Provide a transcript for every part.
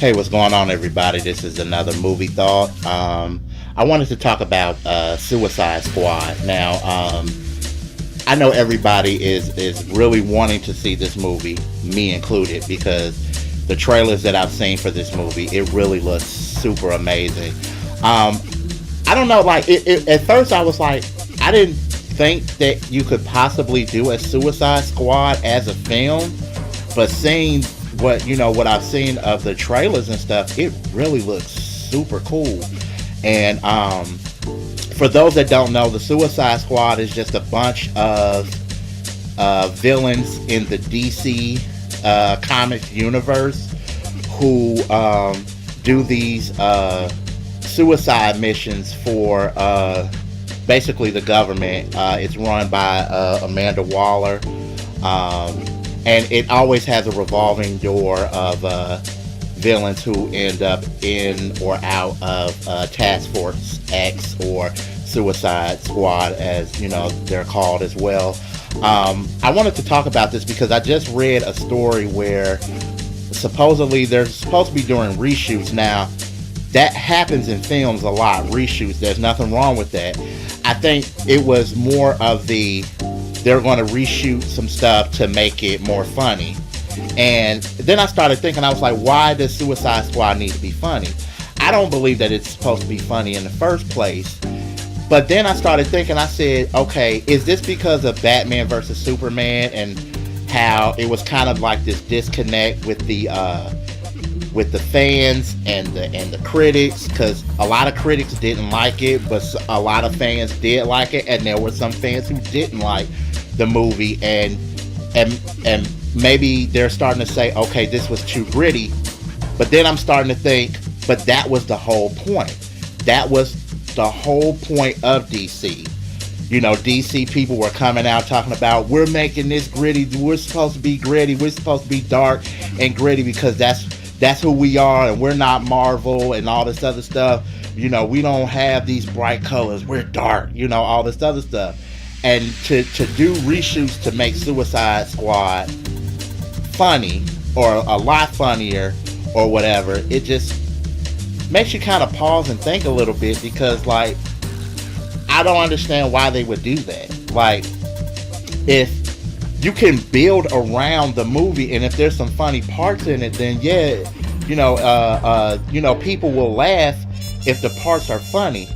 Hey, what's going on, everybody? This is another movie thought. I wanted to talk about Suicide Squad. Now, I know everybody is really wanting to see this movie, me included, because the trailers that I've seen for this movie, it really looks super amazing. I don't know, like, at first I was like, I didn't think that you could possibly do a Suicide Squad as a film, but seeing what I've seen of the trailers and stuff, it really looks super cool. And for those that don't know, the Suicide Squad is just a bunch of villains in the DC comics universe who do these suicide missions for basically the government. It's run by Amanda Waller. And it always has a revolving door of villains who end up in or out of Task Force X or Suicide Squad, as they're called as well. I wanted to talk about this because I just read a story where supposedly they're supposed to be doing reshoots. Now, that happens in films a lot, reshoots. There's nothing wrong with that. I think it was more of they're going to reshoot some stuff to make it more funny. And then I started thinking, I was like, why does Suicide Squad need to be funny? I don't believe that it's supposed to be funny in the first place. But then I started thinking, I said, okay, is this because of Batman versus Superman and how it was kind of like this disconnect with the fans and the critics? Because a lot of critics didn't like it, but a lot of fans did like it, and there were some fans who didn't like the movie, and maybe they're starting to say, okay, this was too gritty. But then I'm starting to think, but that was the whole point. That was the whole point of DC. DC people were coming out talking about, we're making this gritty, we're supposed to be gritty, we're supposed to be dark and gritty because that's who we are, and we're not Marvel and all this other stuff. We don't have these bright colors, we're dark, all this other stuff. And to do reshoots to make Suicide Squad funny, or a lot funnier, or whatever, it just makes you kind of pause and think a little bit, because, like, I don't understand why they would do that. Like, if you can build around the movie, and if there's some funny parts in it, then yeah, people will laugh if the parts are funny.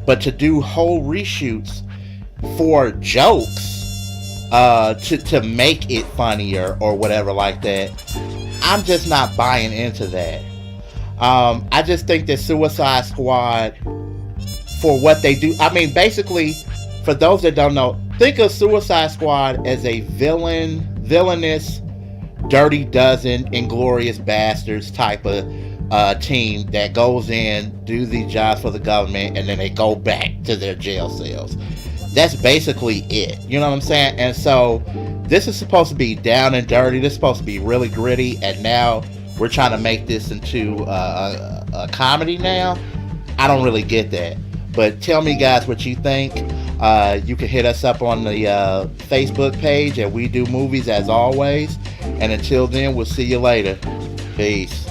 But to do whole reshoots for jokes, to make it funnier or whatever like that, I'm just not buying into that. I just think that Suicide Squad, for what they do, I mean, basically, for those that don't know, think of Suicide Squad as a villainous, Dirty Dozen, Inglourious Bastards type of team that goes in, do these jobs for the government, and then they go back to their jail cells. That's basically it. You know what I'm saying? And so this is supposed to be down and dirty. This is supposed to be really gritty. And now we're trying to make this into a comedy now. I don't really get that. But tell me, guys, what you think. You can hit us up on the Facebook page at We Do Movies, as always. And until then, we'll see you later. Peace.